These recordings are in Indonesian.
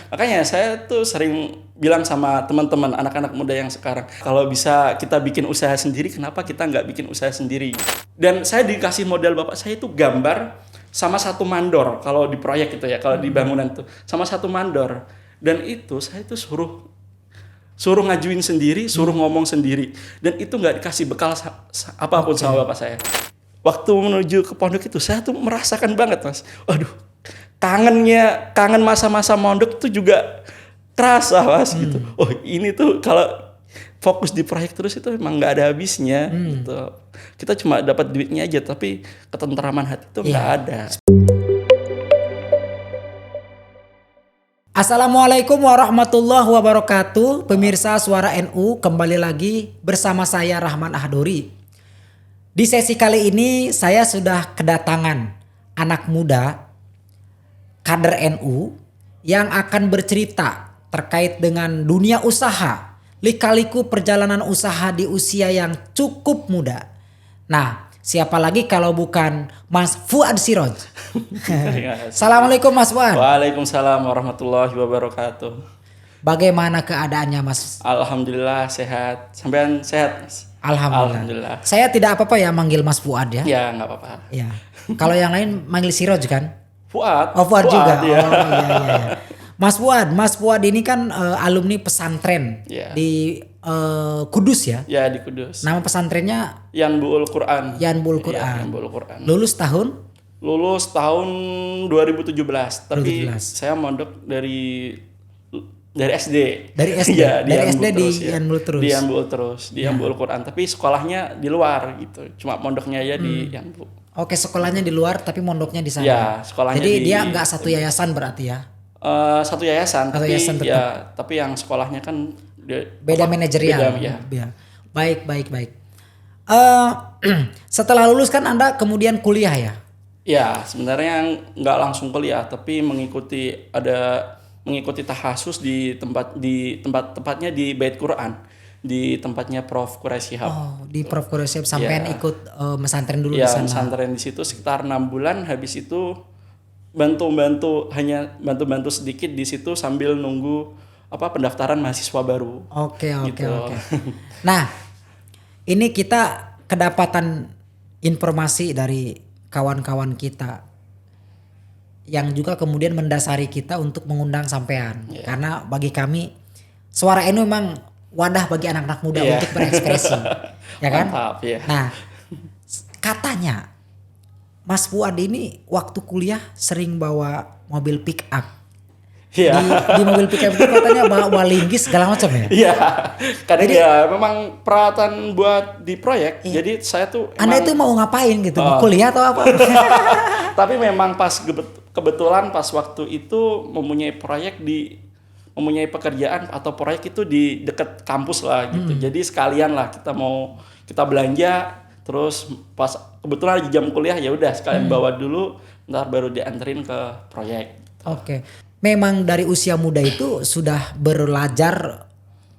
Makanya saya tuh sering bilang sama teman-teman anak-anak muda yang sekarang, kalau bisa kita bikin usaha sendiri, kenapa kita nggak bikin usaha sendiri? Dan saya dikasih modal bapak saya itu gambar sama satu mandor kalau di proyek itu ya, kalau di bangunan tuh sama satu mandor. Dan itu saya tuh suruh ngajuin sendiri, suruh ngomong sendiri, dan itu nggak dikasih bekal apapun sama bapak saya. Waktu menuju ke pondok itu saya tuh merasakan banget, Mas. Waduh, kangen masa-masa mondok tuh juga terasa, Mas, gitu. Oh, ini tuh kalau fokus di proyek terus itu emang nggak ada habisnya gitu. Kita cuma dapat duitnya aja, tapi ketentraman hati itu nggak ada. Assalamualaikum warahmatullahi wabarakatuh. Pemirsa Suara NU, kembali lagi bersama saya Rahman Ahdori. Di sesi kali ini saya sudah kedatangan anak muda kader NU yang akan bercerita terkait dengan dunia usaha, lika-liku perjalanan usaha di usia yang cukup muda. Nah, siapa lagi kalau bukan Mas Fuad Siroj. Assalamualaikum Mas Fuad. Waalaikumsalam warahmatullahi wabarakatuh. Bagaimana keadaannya Mas? Alhamdulillah sehat. Sampean sehat, Mas? Alhamdulillah. Saya tidak apa-apa ya manggil Mas Fuad ya? Ya, nggak apa-apa. Ya. Kalau yang lain manggil Siroj kan? Fuad. Oh Fuad juga. Ya. Oh iya. Mas Fuad ini kan alumni pesantren di Kudus ya? Ya, di Kudus. Nama pesantrennya Yanbu'ul Quran. Yanbu'ul Quran. Ya, Yanbu'ul Quran. Lulus tahun? Lulus tahun 2017. Tapi 2017. saya mondok dari SD. Dari SD. Ya, dari SD di Yanbu'ul terus. Di Yanbu'ul terus, di Yanbu'ul Quran. Tapi sekolahnya di luar gitu. Cuma mondoknya ya di Yanbu. Oke, sekolahnya di luar tapi mondoknya di sana. Ya, sekolahnya jadi dia nggak satu yayasan berarti ya? Satu yayasan, satu tapi yayasan tetap. Ya, tapi yang sekolahnya kan beda manajerial. Ya. Baik. Setelah lulus kan Anda kemudian kuliah ya? Ya, sebenarnya nggak langsung kuliah, tapi mengikuti tahasus di tempatnya di Bait Quran, di tempatnya Prof. Quraisy Shihab. Oh, di Prof. Quraisy Shihab sampean ikut pesantren dulu di Ya, sana. pesantren di situ sekitar 6 bulan, habis itu bantu sedikit di situ sambil nunggu pendaftaran mahasiswa baru. Oke. Nah, ini kita kedapatan informasi dari kawan-kawan kita yang juga kemudian mendasari kita untuk mengundang sampean. Karena bagi kami Suara NU memang wadah bagi anak-anak muda untuk berekspresi. Ya kan? Mantap, ya. Nah, katanya Mas Fuad ini waktu kuliah sering bawa mobil pick up. Iya. Di mobil pick up itu katanya bawa linggis segala macam ya? Iya. Karena ya memang peralatan buat di proyek. Iya. Jadi saya tuh Anda itu mau ngapain gitu? Mau kuliah atau apa? Tapi memang pas kebetulan pas waktu itu mempunyai mempunyai pekerjaan atau proyek itu di dekat kampus lah gitu. Jadi sekalian lah kita belanja. Terus pas kebetulan di jam kuliah ya udah sekalian bawa dulu, ntar baru dianterin ke proyek. Oke. Memang dari usia muda itu sudah belajar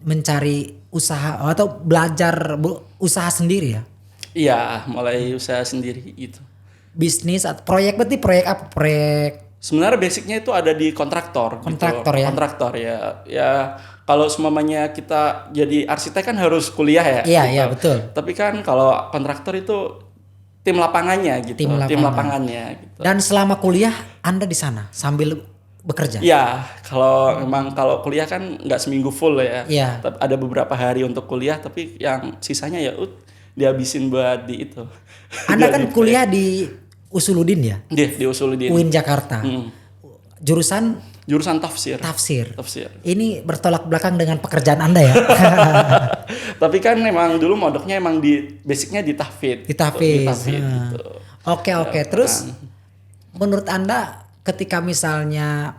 mencari usaha atau belajar usaha sendiri ya? Iya, mulai usaha sendiri gitu. Bisnis atau proyek, berarti proyek apa? Proyek sebenarnya basicnya itu ada di kontraktor gitu. Ya? Kontraktor ya. Ya kalau semamanya kita jadi arsitek kan harus kuliah ya. Iya betul. Tapi kan kalau kontraktor itu tim lapangannya gitu. Tim lapangannya gitu. Dan selama kuliah Anda di sana sambil bekerja? Iya, kalau kuliah kan nggak seminggu full ya. Iya. Ada beberapa hari untuk kuliah, tapi yang sisanya ya dihabisin buat di itu. Anda kan kuliah di Usuludin ya? Di Usuludin. UIN Jakarta. Jurusan tafsir. Ini bertolak belakang dengan pekerjaan Anda ya? Tapi kan memang dulu modoknya emang basicnya di tahfidz. Di tahfidz. Gitu. Oke. Terus menurut Anda ketika misalnya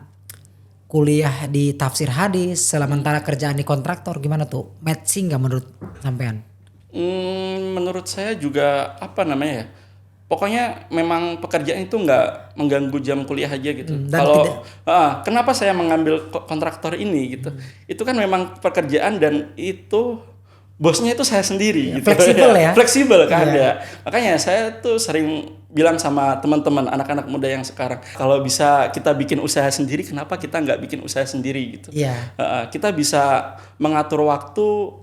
kuliah di tafsir hadis sementara kerjaan di kontraktor gimana tuh? Matching nggak menurut sampean? Menurut saya juga pokoknya memang pekerjaan itu nggak mengganggu jam kuliah aja gitu. Kenapa saya mengambil kontraktor ini gitu? Itu kan memang pekerjaan dan itu bosnya itu saya sendiri gitu. Fleksibel ya? Fleksibel kan Iya. ya. Makanya saya tuh sering bilang sama teman-teman anak-anak muda yang sekarang, kalau bisa kita bikin usaha sendiri, kenapa kita nggak bikin usaha sendiri gitu. Iya. Kita bisa mengatur waktu,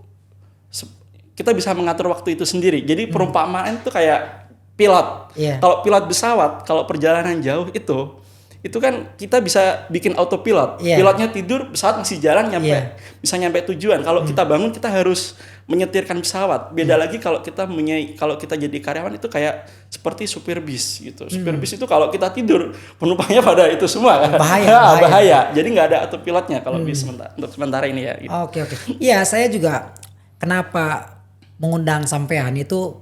kita bisa mengatur waktu itu sendiri. Jadi perumpamaan itu kayak pilot. Iya. Kalau pilot pesawat, kalau perjalanan jauh itu kan kita bisa bikin autopilot. Iya. Pilotnya tidur, pesawat masih jalan Iya. bisa nyampe tujuan. Kalau kita bangun, kita harus menyetirkan pesawat. Beda lagi kalau kita jadi karyawan itu kayak seperti supir bis gitu. Supir bis itu kalau kita tidur, penumpangnya pada itu semua. Bahaya. Jadi nggak ada autopilotnya kalau bis untuk sementara ini ya. Gitu. Oke. Iya, saya juga kenapa mengundang sampean itu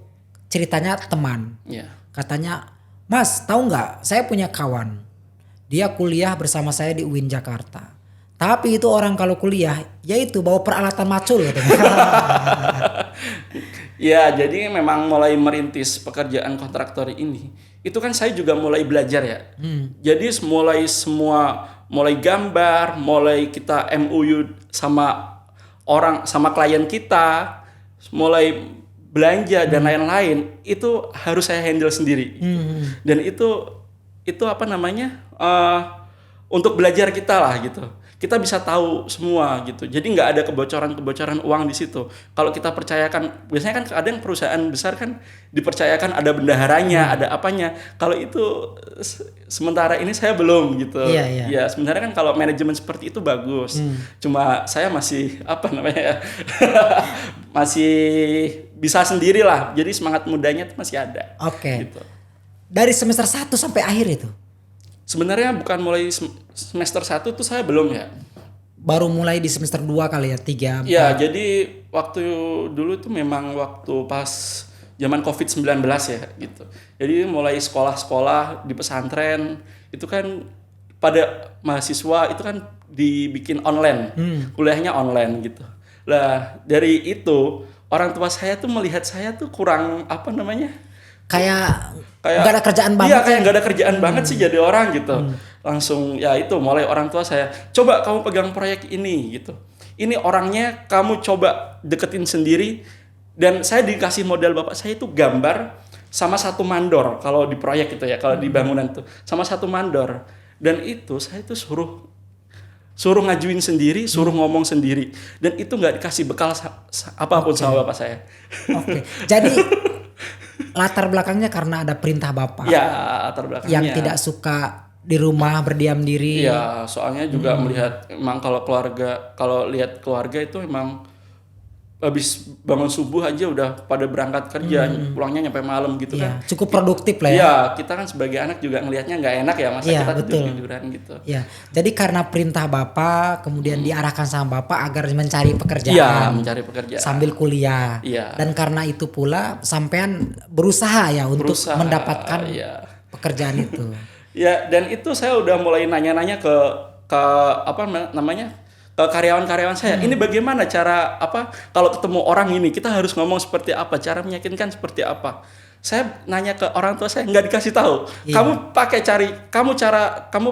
ceritanya teman. Iya. Katanya, Mas, tahu nggak? Saya punya kawan. Dia kuliah bersama saya di UIN Jakarta. Tapi itu orang kalau kuliah, yaitu bawa peralatan macul katanya. Ya, jadi memang mulai merintis pekerjaan kontraktor ini, itu kan saya juga mulai belajar ya. Jadi mulai gambar, mulai kita MOU sama klien kita, mulai belanja dan lain-lain, itu harus saya handle sendiri. Dan itu apa namanya? Untuk belajar kita lah gitu. Kita bisa tahu semua gitu. Jadi nggak ada kebocoran uang di situ. Kalau kita percayakan, biasanya kan kadang perusahaan besar kan dipercayakan ada bendaharanya, ada apanya. Kalau itu sementara ini saya belum gitu. Iya. Ya sebenarnya kan kalau manajemen seperti itu bagus. Cuma saya masih apa namanya? Masih bisa sendiri lah. Jadi semangat mudanya itu masih ada. Oke. Gitu. Dari semester 1 sampai akhir itu? Sebenarnya bukan mulai semester 1 tuh saya belum ya. Baru mulai di semester 2 kali ya, 3, 4. Ya, jadi waktu dulu tuh memang waktu pas zaman COVID-19 ya gitu. Jadi mulai sekolah-sekolah di pesantren itu kan pada mahasiswa itu kan dibikin online. Kuliahnya online gitu. Lah, dari itu orang tua saya tuh melihat saya tuh kurang apa namanya? Kayak nggak ada kerjaan banget. Iya, kayak nggak ada kerjaan banget sih jadi orang gitu. Langsung ya itu mulai orang tua saya, coba kamu pegang proyek ini gitu. Ini orangnya kamu coba deketin sendiri. Dan saya dikasih modal bapak saya itu gambar sama satu mandor kalau di proyek itu ya, kalau di bangunan tuh sama satu mandor. Dan itu saya itu suruh ngajuin sendiri, suruh ngomong sendiri. Dan itu nggak dikasih bekal apapun sama bapak saya. Oke. Jadi latar belakangnya karena ada perintah bapak. Ya, latar belakangnya. Yang tidak suka di rumah berdiam diri. Iya, soalnya juga melihat emang kalau lihat keluarga itu emang habis bangun subuh aja udah pada berangkat kerja, pulangnya nyampe malam gitu Iya, kan. cukup produktif lah ya. Iya, kita kan sebagai anak juga ngelihatnya nggak enak ya, masa Iya, kita betul. tidur-tiduran gitu. Ya, jadi karena perintah bapak, kemudian diarahkan sama bapak agar mencari pekerjaan. Iya, mencari pekerjaan. Sambil kuliah. Iya. Dan karena itu pula sampean berusaha ya untuk mendapatkan iya. pekerjaan itu. Ya, dan itu saya udah mulai nanya-nanya ke apa namanya? Ke karyawan-karyawan saya. Ini bagaimana cara kalau ketemu orang ini kita harus ngomong seperti apa, cara meyakinkan seperti apa. Saya nanya ke orang tua saya, nggak dikasih tahu. Iya. Kamu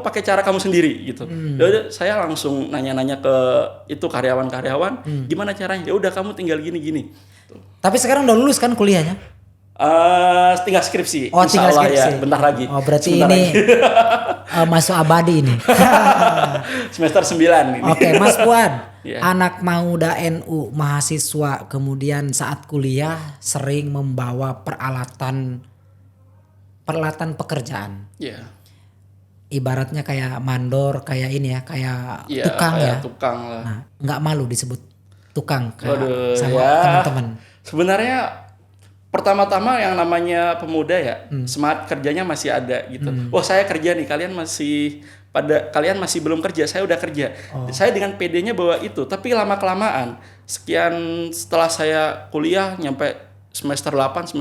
pakai cara kamu sendiri gitu. Jadi saya langsung nanya-nanya ke itu karyawan-karyawan, gimana caranya? Ya udah kamu tinggal gini-gini. Tapi sekarang udah lulus kan kuliahnya? Tinggal skripsi. Oh, Insya tinggal Allah skripsi. ya, bentar lagi. Oh, berarti Sebentar ini lagi. masuk abadi ini. Semester 9 ini. Oke, Mas Puan. Iya. Anak muda NU, mahasiswa, kemudian saat kuliah sering membawa peralatan pekerjaan. Iya. Ibaratnya kayak mandor, kayak ini ya, kayak Iya, tukang kayak ya. tukang lah. Nah, nggak malu disebut tukang Waduh, sama ya. teman-teman. Sebenarnya pertama-tama yang namanya pemuda ya, semangat kerjanya masih ada gitu. Wah, saya kerja nih, kalian masih belum kerja, saya udah kerja. Saya dengan PD-nya bawa itu, tapi lama-kelamaan setelah saya kuliah nyampe semester 8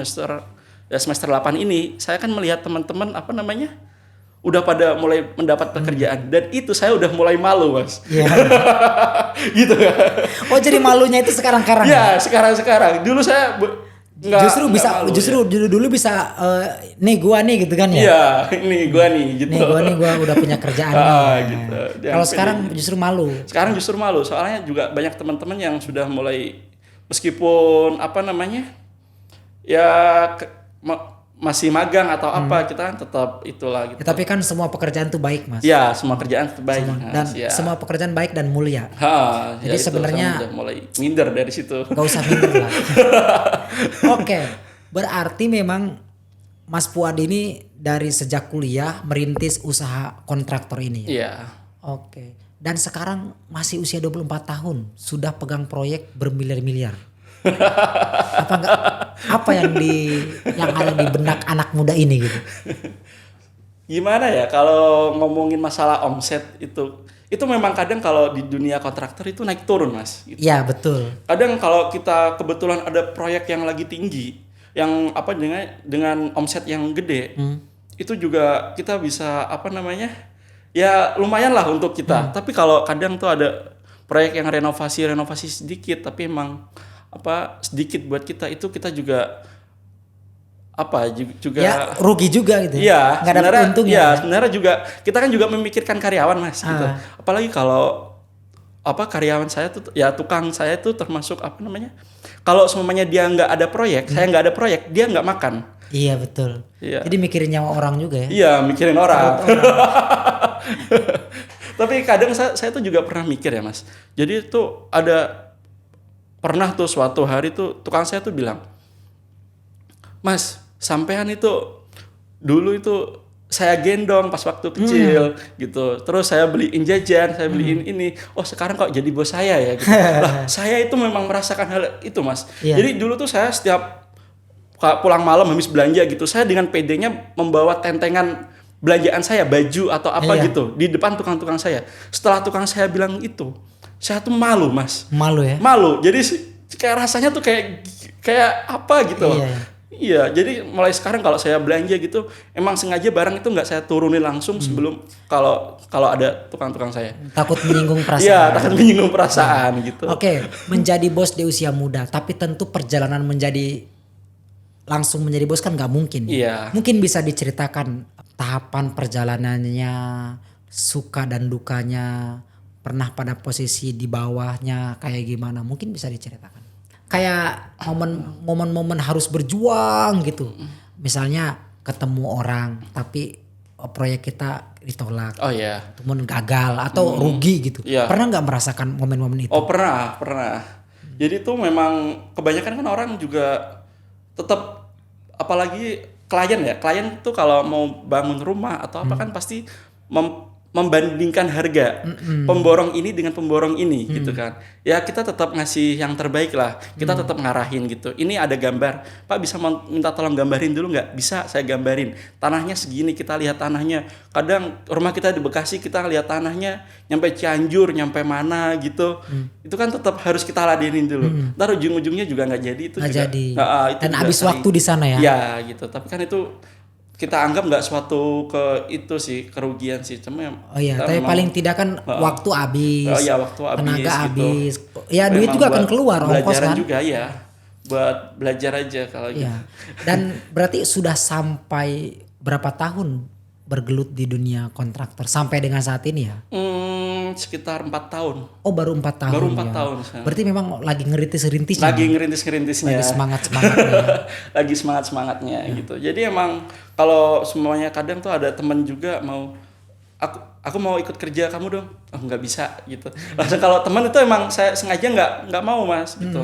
ini, saya kan melihat teman-teman udah pada mulai mendapat pekerjaan, dan itu saya udah mulai malu, Mas. Iya. Gitu kan. Oh, jadi malunya itu sekarang-karang. Ya, sekarang. Dulu saya dulu bisa nih gua nih gitu kan ya. Iya, ini gua nih gitu. Nih gua udah punya kerjaan nih. Gitu. Kalau sekarang justru malu. Sekarang justru malu, soalnya juga banyak teman-teman yang sudah mulai meskipun apa namanya ya masih magang atau apa, kita kan tetap itulah gitu. Ya, tapi kan semua pekerjaan tuh baik, Mas. Ya, semua kerjaan terbaik. Dan semua pekerjaan baik dan mulia. Jadi ya sebenarnya udah mulai minder dari situ. Gak usah minder lah. Oke, berarti memang Mas Fuad ini dari sejak kuliah merintis usaha kontraktor ini ya? Iya. Oke. Dan sekarang masih usia 24 tahun, sudah pegang proyek bermiliar-miliar. Apa yang ada di benak anak muda ini gitu? Gimana ya kalau ngomongin masalah omset itu memang kadang kalau di dunia kontraktor itu naik turun, Mas. Gitu. Iya, betul. Kadang kalau kita kebetulan ada proyek yang lagi tinggi, yang apa dengan omset yang gede, itu juga kita bisa apa namanya? Ya lumayan lah untuk kita. Tapi kalau kadang tuh ada proyek yang renovasi sedikit, tapi emang apa sedikit buat kita, itu kita juga apa juga ya rugi juga gitu. Iya, nggak dapat untungnya. Iya, sebenarnya juga kita kan juga memikirkan karyawan, Mas, gitu. Apalagi kalau apa karyawan saya tuh ya tukang saya tuh termasuk apa namanya? Kalau semuanya dia nggak ada proyek, saya nggak ada proyek, dia nggak makan. Iya, betul. Iya. Jadi mikirin nyawa orang juga ya. Iya, mikirin orang. Tapi kadang saya tuh juga pernah mikir ya, Mas. Jadi tuh pernah tuh suatu hari tuh tukang saya tuh bilang, "Mas, sampean itu dulu itu saya gendong pas waktu kecil gitu. Terus saya beliin jajan, saya beliin ini. Oh, sekarang kok jadi bos saya ya gitu." Lah, saya itu memang merasakan hal itu, Mas. Iya. Jadi dulu tuh saya setiap pulang malam habis belanja gitu, saya dengan PD-nya membawa tentengan belanjaan saya, baju atau apa gitu di depan tukang-tukang saya. Setelah tukang saya bilang itu, saya tuh malu, Mas. Malu ya? Malu. Jadi kayak rasanya tuh kayak apa gitu loh. Iya, jadi mulai sekarang kalau saya belanja gitu, emang sengaja barang itu nggak saya turunin langsung sebelum kalau ada tukang-tukang saya. Takut menyinggung perasaan. Iya, takut menyinggung perasaan gitu. Oke, menjadi bos di usia muda, tapi tentu perjalanan langsung menjadi bos kan nggak mungkin. Iya. Mungkin bisa diceritakan tahapan perjalanannya, suka dan dukanya, pernah pada posisi di bawahnya kayak gimana? Mungkin bisa diceritakan. Kayak momen-momen harus berjuang gitu. Misalnya ketemu orang tapi proyek kita ditolak. Oh iya. Temen gagal atau rugi gitu. Iya. Pernah nggak merasakan momen-momen itu? Oh pernah. Jadi tuh memang kebanyakan kan orang juga tetap, apalagi klien tuh kalau mau bangun rumah atau apa kan pasti membandingkan harga pemborong ini dengan pemborong ini gitu kan. Ya kita tetap ngasih yang terbaik lah. Kita tetap ngarahin gitu. Ini ada gambar, Pak bisa minta tolong gambarin dulu nggak? Bisa, saya gambarin. Tanahnya segini, kita lihat tanahnya. Kadang rumah kita di Bekasi, kita lihat tanahnya nyampe Cianjur, nyampe mana gitu. Itu kan tetap harus kita ladenin dulu. Ntar ujung-ujungnya juga nggak jadi itu. Nggak juga. jadi. Itu Dan juga habis waktu di sana ya. Ya gitu. Tapi kan itu kita anggap nggak suatu kerugian sih, cuma oh iya, tapi paling tidak kan waktu habis, waktu habis, tenaga gitu. habis, ya duit juga akan keluar, ongkos kan? Juga ya, buat belajar aja kalau gitu. Dan berarti sudah sampai berapa tahun bergelut di dunia kontraktor sampai dengan saat ini ya? Sekitar 4 tahun. Oh baru 4 tahun. Baru 4 ya. tahun. Berarti memang lagi ngerintis-rintisnya. Lagi ngerintis-ngerintisnya. Lagi semangat-semangatnya. Lagi semangat-semangatnya gitu. Jadi emang kalau semuanya kadang tuh ada teman juga mau aku mau ikut kerja kamu dong. Oh nggak bisa gitu. Langsung kalau teman itu emang saya sengaja nggak mau, Mas gitu.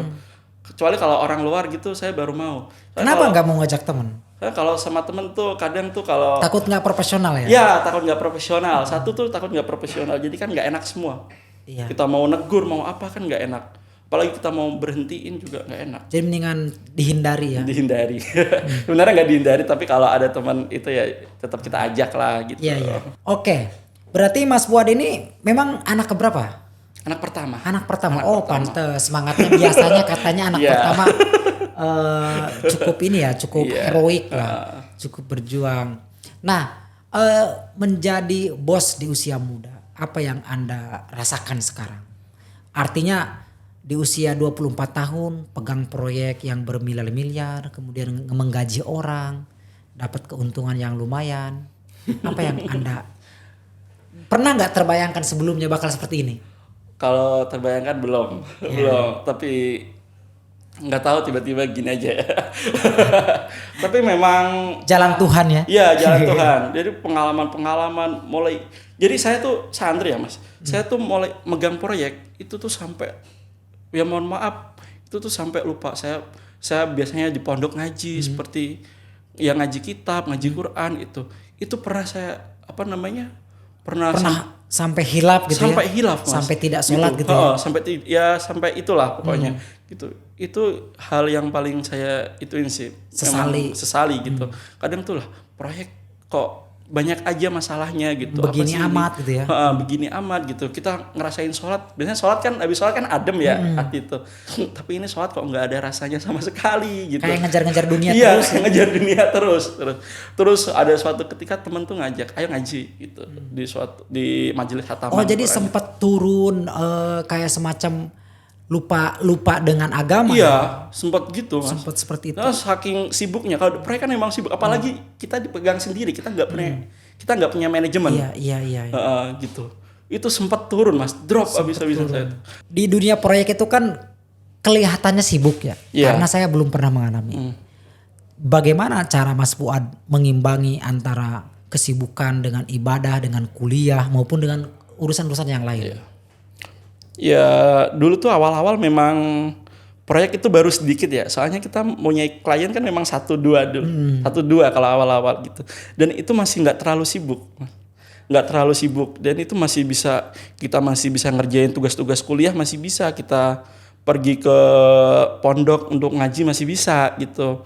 Kecuali kalau orang luar gitu saya baru mau. Kenapa nggak mau ngajak teman? Kalau sama temen tuh kadang tuh kalau takut nggak profesional ya? Ya takut nggak profesional. Satu tuh takut nggak profesional. Jadi kan nggak enak semua. Iya. Kita mau negur mau apa kan nggak enak. Apalagi kita mau berhentiin juga nggak enak. Jadi mendingan dihindari ya? Dihindari. Sebenarnya nggak dihindari tapi kalau ada teman itu ya tetap kita ajak lah gitu. Iya. Oke. Berarti Mas Fuad ini memang anak keberapa? Anak pertama. Anak pertama. Pantes semangatnya biasanya katanya anak pertama. Cukup ini ya, cukup heroik lah, cukup berjuang. Nah, menjadi bos di usia muda, apa yang Anda rasakan sekarang? Artinya di usia 24 tahun pegang proyek yang bermiliar-miliar, kemudian menggaji orang, dapat keuntungan yang lumayan. Apa yang Anda pernah nggak terbayangkan sebelumnya bakal seperti ini? Kalau terbayangkan belum, belum. Tapi nggak tahu tiba-tiba gini aja ya. Tapi memang Jalan Tuhan ya. iya jalan Tuhan. Jadi pengalaman mulai. Jadi saya tuh santri ya Mas. Saya tuh mulai megang proyek itu tuh sampai ya mohon maaf itu tuh sampai lupa saya biasanya di pondok ngaji seperti yang ngaji kitab, ngaji Quran itu pernah saya pernah sampai hilaf gitu sampai ya. hilaf Mas. Sampai tidak sholat gitu ya. Sampai itulah pokoknya gitu. Itu hal yang paling saya ituin sih sesali gitu. Kadang tuh lah proyek kok banyak aja masalahnya gitu. Begini amat gitu ya. Begini amat gitu. Kita ngerasain sholat, biasanya sholat kan habis sholat kan adem ya hati itu. Tapi ini sholat kok nggak ada rasanya sama sekali gitu. Kayak ngejar-ngejar dunia iya, terus. Iya, ngejar dunia terus ada suatu ketika temen tuh ngajak, ayo ngaji gitu di majelis khataman. Oh jadi sempat turun kayak semacam lupa dengan agama. Iya, sempat gitu Mas. Sempat seperti itu. Nah, saking sibuknya kalau proyek kan memang sibuk, apalagi kita dipegang sendiri, kita nggak punya manajemen. Iya. Gitu. Itu sempat turun Mas, drop abis-abisan saya. Di dunia proyek itu kan kelihatannya sibuk ya. Iya. Karena saya belum pernah mengalami. Bagaimana cara Mas Fuad mengimbangi antara kesibukan dengan ibadah, dengan kuliah maupun dengan urusan-urusan yang lain? Iya. Ya dulu tuh awal-awal memang proyek itu baru sedikit ya. Soalnya kita punya klien kan memang 1-2 dulu. 1-2 kalau awal-awal gitu. Dan itu masih nggak terlalu sibuk. Dan itu kita masih bisa ngerjain tugas-tugas kuliah, masih bisa kita pergi ke pondok untuk ngaji masih bisa gitu.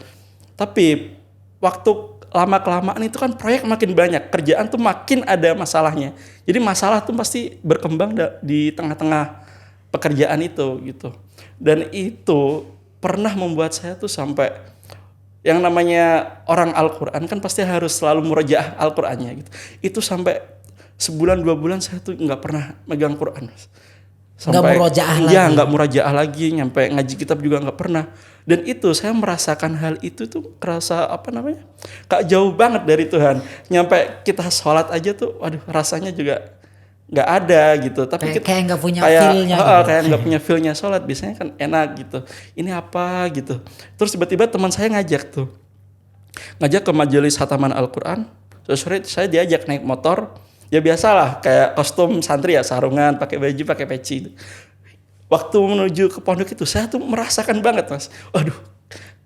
Tapi waktu lama-kelamaan itu kan proyek makin banyak, kerjaan tuh makin ada masalahnya. Jadi masalah tuh pasti berkembang di tengah-tengah pekerjaan itu gitu. Dan itu pernah membuat saya tuh sampai yang namanya orang Al-Quran kan pasti harus selalu murajaah Al-Qurannya gitu. Itu sampai sebulan 2 bulan saya tuh nggak pernah megang Quran. Nggak murajaah lagi. Iya, nggak murajaah lagi, nyampe ngaji kitab juga nggak pernah. Dan itu saya merasakan hal itu tuh kerasa kayak jauh banget dari Tuhan. Nyampe kita sholat aja tuh, waduh rasanya juga nggak ada gitu. Tapi kayak nggak punya feel-nya. Kayak nggak punya feel-nya sholat. Biasanya kan enak gitu. Ini apa gitu. Terus tiba-tiba teman saya ngajak ke majelis khataman Al-Quran. Sore saya diajak naik motor. Ya biasalah kayak kostum santri ya, sarungan, pakai baju, pakai peci. Waktu menuju ke pondok itu saya tuh merasakan banget Mas. Waduh,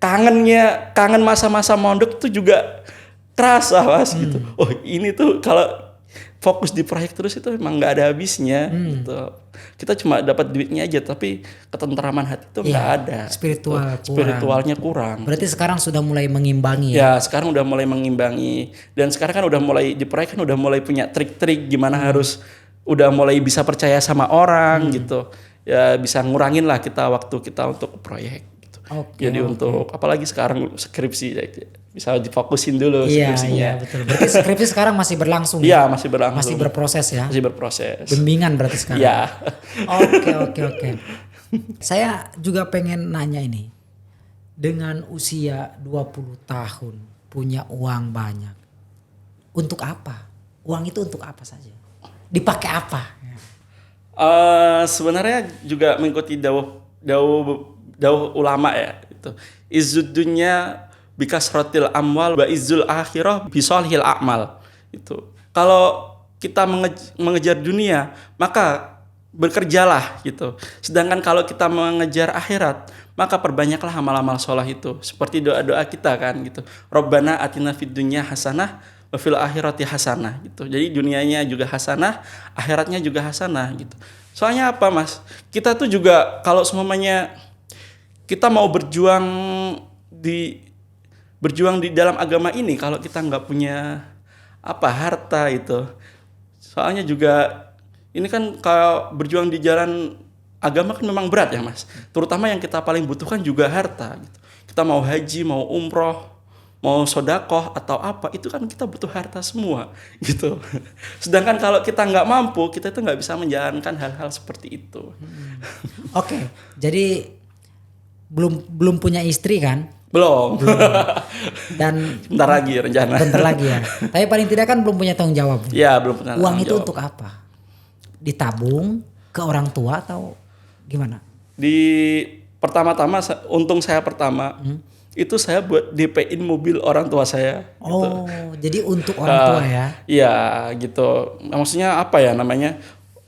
kangen masa-masa mondok itu juga terasa Mas gitu. Oh ini tuh kalau fokus di proyek terus itu emang nggak ada habisnya gitu. Kita cuma dapat duitnya aja, tapi ketentraman hati itu nggak ada. Spiritualnya kurang. Berarti sekarang sudah mulai mengimbangi ya? Ya sekarang udah mulai mengimbangi, dan sekarang kan udah mulai di proyek kan udah mulai punya trik-trik gimana udah mulai bisa percaya sama orang gitu. Ya bisa ngurangin lah waktu kita untuk proyek gitu. Jadi untuk apalagi sekarang skripsi bisa difokusin dulu skripsinya. Iya betul. Berarti skripsi sekarang masih berlangsung. Iya, masih berlangsung. Masih berproses ya. Masih berproses. Bimbingan berarti sekarang. Iya. Oke. Saya juga pengen nanya ini. Dengan usia 20 tahun, punya uang banyak. Untuk apa? Uang itu untuk apa saja? Dipakai apa? Sebenarnya juga mengikuti dawuh ulama ya itu. Izzud dunya bikasratil amwal wa izzul akhirah bisolhil a'mal. Itu. Kalau kita mengejar dunia, maka bekerjalah gitu. Sedangkan kalau kita mengejar akhirat, maka perbanyaklah amal-amal soleh itu. Seperti doa-doa kita kan gitu. Rabbana atina fid dunya hasanah wa fil akhirati hasanah gitu. Jadi dunianya juga hasanah, akhiratnya juga hasanah gitu. Soalnya apa Mas? Kita tuh juga kalau semuanya kita mau berjuang di dalam agama ini, kalau kita nggak punya harta itu. Soalnya juga ini kan kalau berjuang di jalan agama kan memang berat ya Mas. Terutama yang kita paling butuhkan juga harta gitu. Kita mau haji, mau umroh, mau sodakoh atau apa, itu kan kita butuh harta semua gitu. Sedangkan kalau kita nggak mampu, kita itu nggak bisa menjalankan hal-hal seperti itu. Oke, jadi belum punya istri kan? Belum. Dan bentar lagi rencana. Bentar lagi ya. Tapi paling tidak kan belum punya tanggung jawab. Iya, belum punya uang itu jawab. untuk apa? Ditabung ke orang tua atau gimana? pertama-tama untung saya pertama itu saya buat DP-in mobil orang tua saya. Oh, jadi untuk orang tua ya? Iya gitu. Maksudnya apa ya namanya,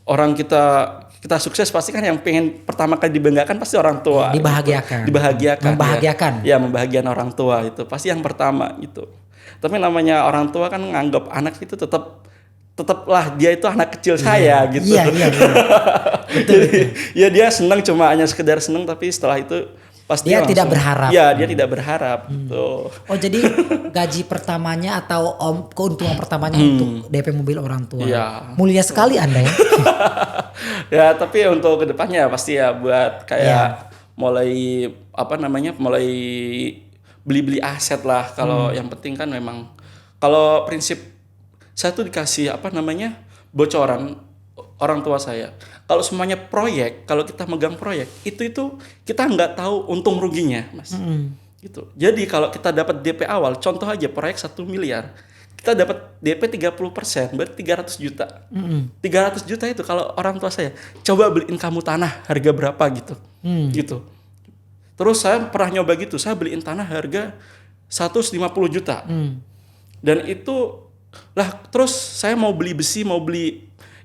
orang kita sukses pasti kan yang pengen pertama kali dibanggakan pasti orang tua. Dibahagiakan. Gitu. Dibahagiakan. Membahagiakan. Ya membahagiakan orang tua itu pasti yang pertama gitu. Tapi namanya orang tua kan nganggap anak itu tetaplah dia itu anak kecil saya gitu. Iya. Jadi ya dia senang cuma hanya sekedar senang, tapi setelah itu pasti dia langsung, tidak berharap. Ya dia tidak berharap. Tuh. Oh jadi gaji pertamanya atau keuntungan pertamanya untuk DP mobil orang tua. Iya. Mulia sekali Anda ya. Ya tapi untuk kedepannya pasti ya buat kayak mulai beli aset lah. Kalau yang penting kan memang kalau prinsip saya tuh dikasih bocoran orang tua saya. Kalau semuanya proyek, kalau kita megang proyek itu kita nggak tahu untung ruginya, Mas. Gitu. Jadi kalau kita dapat DP awal, contoh aja proyek 1 miliar, kita dapat DP 30%, berarti 300 juta. 300 juta itu kalau orang tua saya, coba beliin kamu tanah harga berapa gitu. Gitu. Terus saya pernah nyoba gitu, saya beliin tanah harga 150 juta. Dan itu lah terus saya mau beli besi,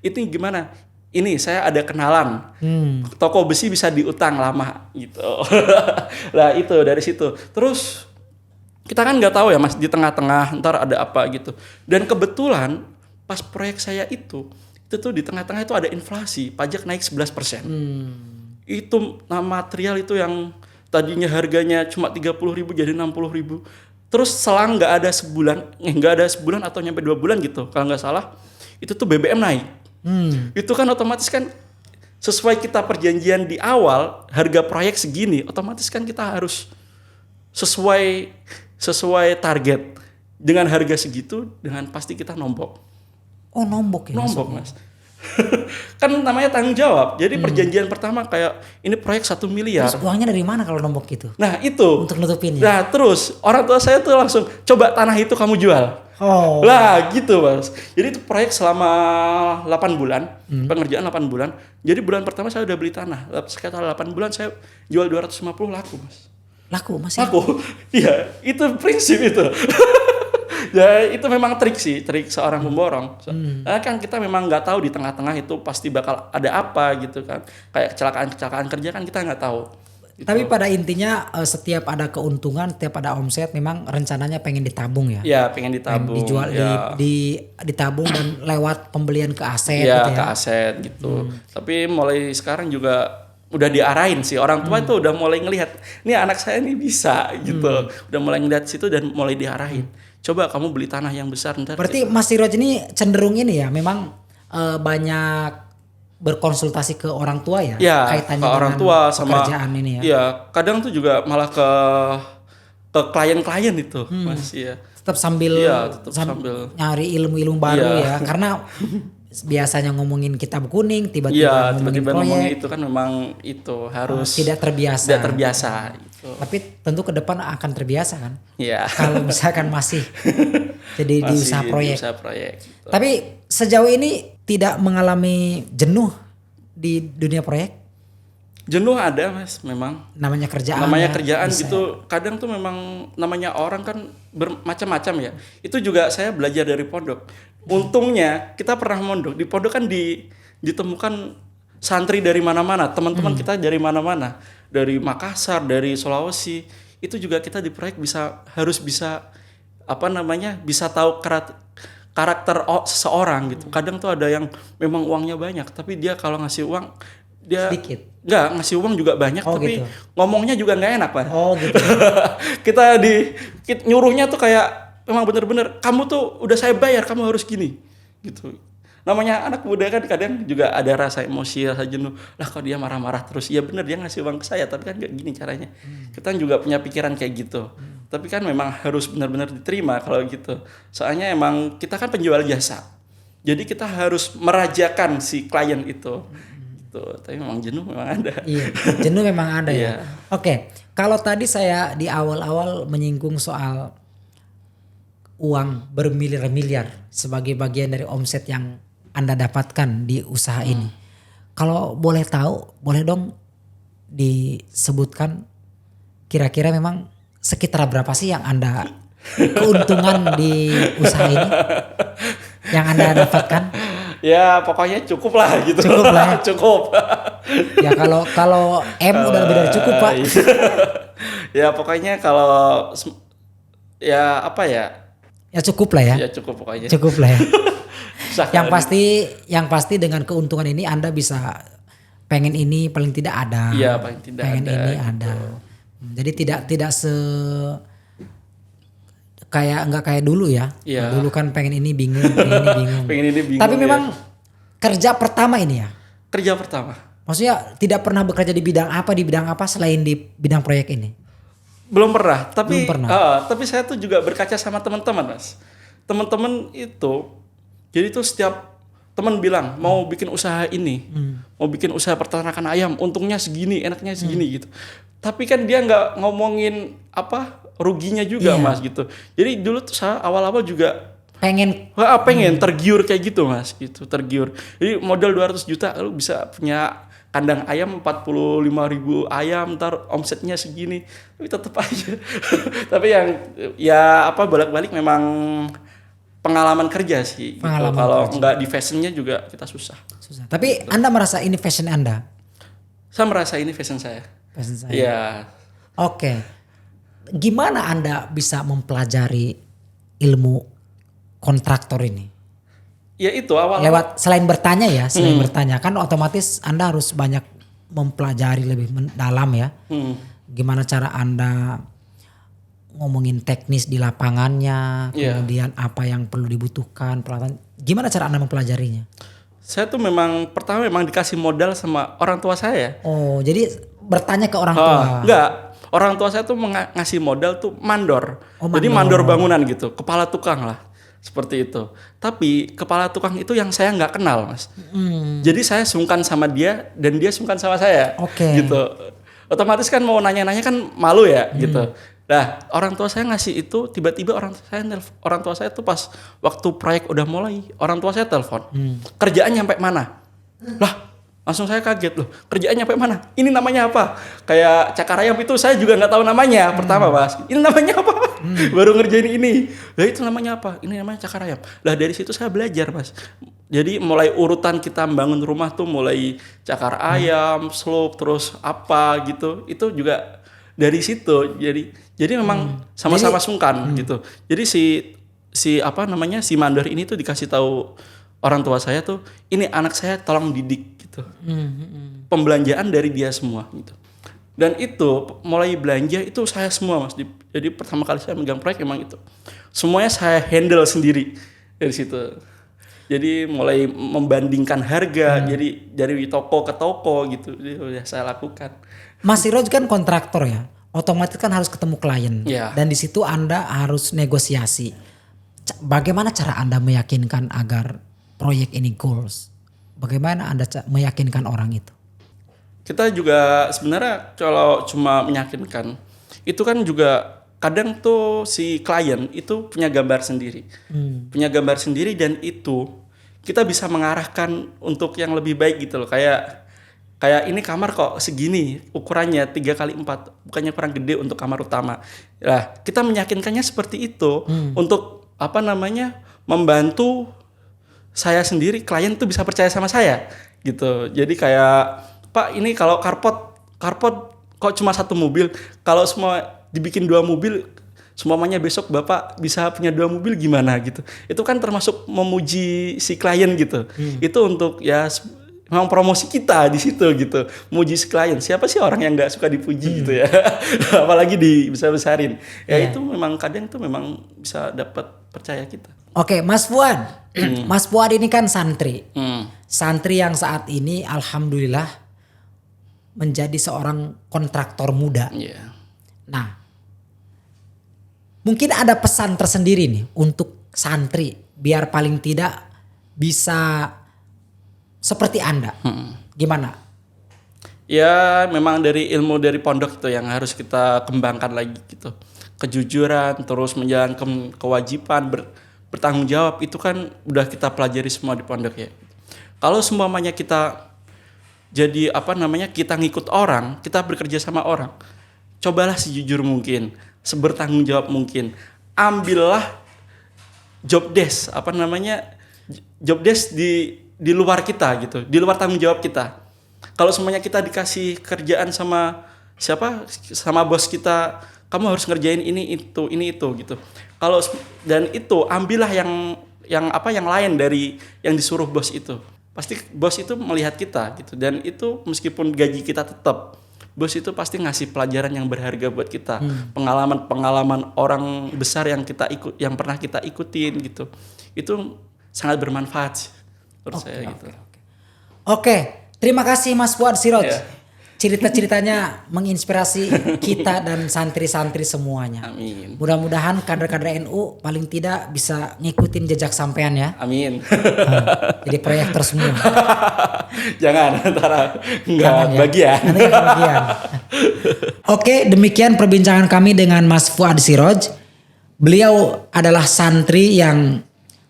itu gimana? Ini saya ada kenalan, toko besi bisa diutang lama gitu. Lah itu dari situ. Terus kita kan nggak tahu ya Mas, di tengah-tengah ntar ada apa gitu. Dan kebetulan pas proyek saya itu tuh di tengah-tengah itu ada inflasi, pajak naik 11%. Itu material itu yang tadinya harganya cuma 30.000 jadi 60.000. Terus selang nggak ada sebulan atau nyampe 2 bulan gitu kalau nggak salah, itu tuh BBM naik. Itu kan otomatis kan sesuai kita perjanjian di awal harga proyek segini, otomatis kan kita harus sesuai target dengan harga segitu, dengan pasti kita nombok. Oh nombok ya? Nombok Mas. Kan namanya tanggung jawab. Jadi perjanjian pertama kayak ini proyek 1 miliar. Terus uangnya dari mana kalau nombok gitu? Nah itu. Untuk nutupinnya. Nah terus orang tua saya tuh langsung coba tanah itu kamu jual. Oh. Lah gitu Mas. Jadi itu proyek selama 8 bulan, pengerjaan 8 bulan. Jadi bulan pertama saya udah beli tanah. Sekitar 8 bulan saya jual 250 laku Mas. Laku masih? Laku. Iya, itu prinsip itu. Ya itu memang trik seorang pemborong. Nah, kan kita memang nggak tahu di tengah-tengah itu pasti bakal ada apa gitu kan. Kayak kecelakaan kerja kan kita nggak tahu. Gitu. Tapi pada intinya setiap ada keuntungan, setiap ada omset memang rencananya pengen ditabung ya. Iya, pengen ditabung. Dijual ya. ditabung dan lewat pembelian ke aset ya, gitu ya. Ke aset gitu. Tapi mulai sekarang juga udah diarahin sih, orang tua itu udah mulai ngelihat, nih anak saya ini bisa gitu. Udah mulai ngeliat situ dan mulai diarahin. Coba kamu beli tanah yang besar ntar. Berarti gitu. Mas Siroj ini cenderung ini ya, memang banyak berkonsultasi ke orang tua ya, ke kaitannya orang dengan tua sama pekerjaan ini ya. Iya, kadang tuh juga malah ke klien-klien itu, Mas ya. Tetap sambil nyari ilmu-ilmu baru ya, karena biasanya ngomongin kitab kuning, tiba-tiba ngomongin itu kan memang itu harus tidak terbiasa. Tidak terbiasa. Gitu. Tapi tentu ke depan akan terbiasa kan. Iya. Kalau misalkan masih jadi di usaha proyek. Gitu. Tapi sejauh ini tidak mengalami jenuh di dunia proyek? Jenuh ada Mas, memang. Namanya kerjaan gitu. Kadang tuh memang namanya orang kan bermacam-macam ya. Itu juga saya belajar dari pondok. Untungnya kita pernah mondok. Di pondok kan ditemukan santri dari mana-mana, teman-teman kita dari mana-mana. Dari Makassar, dari Sulawesi. Itu juga kita di proyek harus bisa tahu karakter seseorang gitu. Kadang tuh ada yang memang uangnya banyak, tapi dia kalau ngasih uang dia sedikit. Enggak, ngasih uang juga banyak, tapi gitu. ngomongnya juga nggak enak Pak. Oh gitu. kita nyuruhnya tuh kayak memang bener-bener kamu tuh udah saya bayar, kamu harus gini gitu. Namanya anak muda kan kadang juga ada rasa emosi, rasa jenuh. Lah kok dia marah-marah terus? Ya bener dia ngasih uang ke saya, tapi kan nggak gini caranya. Kita juga punya pikiran kayak gitu. Tapi kan memang harus benar-benar diterima kalau gitu. Soalnya emang kita kan penjual jasa. Jadi kita harus merajakan si klien itu. Gitu. Tapi memang jenuh memang ada. Iya, jenuh memang ada ya. Iya. Oke, kalau tadi saya di awal-awal menyinggung soal uang bermiliar-miliar sebagai bagian dari omset yang Anda dapatkan di usaha ini. Kalau boleh tahu, boleh dong disebutkan kira-kira memang sekitar berapa sih yang Anda keuntungan di usaha ini yang Anda dapatkan? Ya pokoknya cukup lah gitu. Cukup lah ya. Cukup. Ya kalau M udah lebih dari cukup, Pak. Ya pokoknya kalau ya apa ya? Ya cukup lah ya. Ya cukup pokoknya. Cukup lah ya. Yang Usaha pasti dengan keuntungan ini Anda bisa pengen ini paling tidak ada. Iya, paling tidak pengen ada, ini gitu. ada. Jadi tidak nggak kayak dulu ya. Iya. Dulu kan pengen ini bingung, pengen ini bingung. Pengen ini bingung. Tapi ya. memang kerja pertama ini ya. Kerja pertama. Maksudnya tidak pernah bekerja di bidang apa selain di bidang proyek ini. Belum pernah, tapi Belum pernah. Tapi saya tuh juga berkaca sama teman-teman, Mas. Teman-teman itu jadi tuh setiap teman bilang mau bikin usaha ini, mau bikin usaha peternakan ayam, untungnya segini, enaknya segini gitu. Tapi kan dia nggak ngomongin apa ruginya juga, Iya. Mas gitu. Jadi dulu tuh saya awal-awal juga Pengen pengen tergiur kayak gitu, Mas gitu, tergiur. Jadi modal 200 juta lu bisa punya kandang ayam 45.000 ayam, ntar omsetnya segini. Tapi tetap aja. Tapi yang ya apa bolak-balik memang pengalaman kerja sih. Gitu. Pengalaman Kalau kerja. nggak di fashionnya juga kita susah. susah. Tapi Anda merasa ini fashion Anda? Saya merasa ini fashion saya. Fashion saya. Iya. Oke. Gimana Anda bisa mempelajari ilmu kontraktor ini? Ya itu awal. Lewat selain bertanya ya, selain bertanya kan otomatis Anda harus banyak mempelajari lebih dalam ya. Gimana cara Anda ngomongin teknis di lapangannya, Iya. kemudian apa yang perlu dibutuhkan, peralatan. Gimana cara Anda mempelajarinya? Saya tuh memang pertama memang dikasih modal sama orang tua saya. Oh, jadi bertanya ke orang tua. Enggak. Orang tua saya tuh ngasih modal tuh mandor. Oh, Jadi mandor. mandor bangunan gitu, kepala tukang lah. Seperti itu. Tapi kepala tukang itu yang saya nggak kenal, Mas. Jadi saya sungkan sama dia dan dia sungkan sama saya. Oke. Gitu. Otomatis kan mau nanya-nanya kan malu ya, gitu. Nah, orang tua saya ngasih itu tiba-tiba orang tua saya tuh pas waktu proyek udah mulai, orang tua saya telepon. Kerjaan nyampe mana? Lah, langsung saya kaget loh. Kerjaan nyampe mana? Ini namanya apa? Kayak cakar ayam itu saya juga nggak tahu namanya. Pertama, Mas. Ini namanya apa? Baru ngerjain ini. Lah itu namanya apa? Ini namanya cakar ayam. Lah dari situ saya belajar, Mas. Jadi mulai urutan kita bangun rumah tuh mulai cakar ayam, slope, terus apa gitu. Itu juga dari situ. Jadi memang sama-sama sungkan gitu. Jadi si apa namanya si mandor ini tuh dikasih tahu orang tua saya tuh, ini anak saya tolong didik gitu. Pembelanjaan dari dia semua gitu. Dan itu mulai belanja itu saya semua, Mas. Jadi pertama kali saya megang proyek emang itu. Semuanya saya handle sendiri dari situ. Jadi mulai membandingkan harga, jadi dari toko ke toko gitu. Jadi udah saya lakukan. Mas Siroj kan kontraktor ya, otomatis kan harus ketemu klien. Iya. Dan di situ Anda harus negosiasi. Bagaimana cara Anda meyakinkan agar proyek ini goals? Bagaimana Anda meyakinkan orang itu? Kita juga sebenarnya kalau cuma meyakinkan, itu kan juga kadang tuh si klien itu punya gambar sendiri. Punya gambar sendiri dan itu kita bisa mengarahkan untuk yang lebih baik gitu loh. Kayak ini kamar kok segini ukurannya 3x4, bukannya kurang gede untuk kamar utama. Nah, kita meyakinkannya seperti itu untuk apa namanya membantu saya sendiri, klien tuh bisa percaya sama saya gitu. Jadi kayak Pak ini kalau karpot kok cuma satu mobil, kalau semua dibikin 2 mobil, semuanya besok Bapak bisa punya 2 mobil gimana gitu. Itu kan termasuk memuji si klien gitu. Itu untuk ya memang promosi kita di situ gitu. Muji si klien. Siapa sih orang yang nggak suka dipuji gitu ya. Apalagi dibesar-besarin. Ya itu memang kadang tuh memang bisa dapat percaya kita. Oke, Mas Fuad. Mas Fuad ini kan santri. Santri yang saat ini alhamdulillah menjadi seorang kontraktor muda. Iya. Nah, mungkin ada pesan tersendiri nih untuk santri biar paling tidak bisa seperti Anda. Gimana? Ya memang dari ilmu dari pondok itu yang harus kita kembangkan lagi gitu. Kejujuran, terus menjalankan kewajiban, bertanggung jawab itu kan udah kita pelajari semua di pondok ya. Kalau semuanya kita jadi apa namanya, kita ngikut orang, kita bekerja sama orang. Cobalah sejujur mungkin, sebertanggung jawab mungkin. Ambillah job desk, apa namanya, job desk di luar kita gitu, di luar tanggung jawab kita. Kalau semuanya kita dikasih kerjaan sama siapa, sama bos kita, kamu harus ngerjain ini itu gitu. Kalau dan itu ambillah yang lain dari yang disuruh bos itu. Pasti bos itu melihat kita gitu, dan itu meskipun gaji kita tetap, bos itu pasti ngasih pelajaran yang berharga buat kita. Pengalaman orang besar yang pernah kita ikutin gitu. Itu sangat bermanfaat sih menurut saya gitu. Oke, terima kasih Mas Fuad Siroj. Ya. Cerita-ceritanya menginspirasi kita dan santri-santri semuanya. Amin. Mudah-mudahan kader-kader NU paling tidak bisa ngikutin jejak sampean ya. Amin. Jadi proyektor semua. Jangan, antara enggak Jangan ya. bagian. Nanti nggak kebagian. Oke, demikian perbincangan kami dengan Mas Fuad Siroj. Beliau adalah santri yang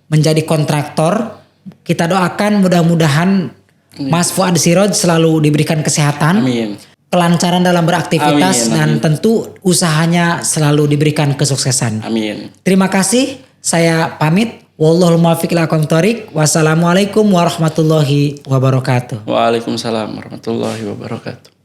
menjadi kontraktor. Kita doakan mudah-mudahan Mas Fuad Siroj selalu diberikan kesehatan, Amin. kelancaran dalam beraktivitas, Amin, dan amin. tentu usahanya selalu diberikan kesuksesan. Amin. Terima kasih. Saya pamit. Wallahul muwaffiq ila aqwamit thoriq. Wassalamualaikum warahmatullahi wabarakatuh. Waalaikumsalam warahmatullahi wabarakatuh.